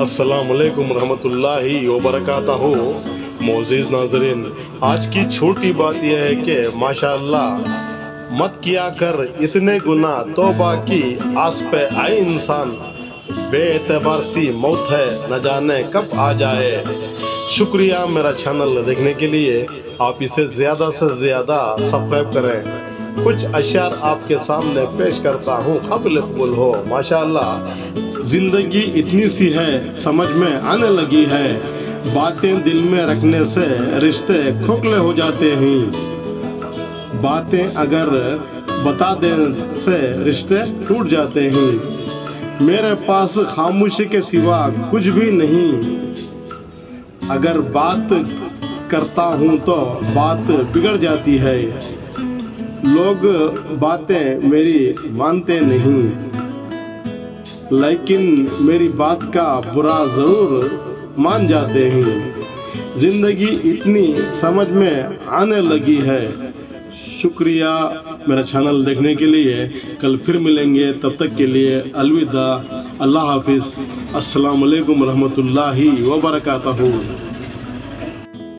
अस्सलामुअलैकुम रहमतुल्लाहि व बरकातहू। मोअज़्ज़िज़ नाज़रीन, आज की छोटी बात यह है कि माशाअल्लाह मत किया कर इतने गुनाह, तौबा की आस पे आए इंसान, बेएतबार सी मौत है न जाने कब आ जाए। शुक्रिया मेरा चैनल देखने के लिए। आप इसे ज़्यादा से ज़्यादा सब्सक्राइब करें। कुछ अशार आपके सामने पेश करता हूँ, काबिल कबूल हो। माशाअल्लाह जिंदगी इतनी सी है, समझ में आने लगी है, बातें दिल में रखने से रिश्ते खोखले हो जाते हैं, बातें अगर बता देने से रिश्ते टूट जाते हैं। मेरे पास खामोशी के सिवा कुछ भी नहीं, अगर बात करता हूँ तो बात बिगड़ जाती है। लोग बातें मेरी मानते नहीं, लेकिन मेरी बात का बुरा ज़रूर मान जाते हैं। ज़िंदगी इतनी समझ में आने लगी है। शुक्रिया मेरा चैनल देखने के लिए। कल फिर मिलेंगे, तब तक के लिए अलविदा। अल्लाह हाफिज़। अस्सलामु अलैकुम रहमतुल्लाहि व बरकातहू।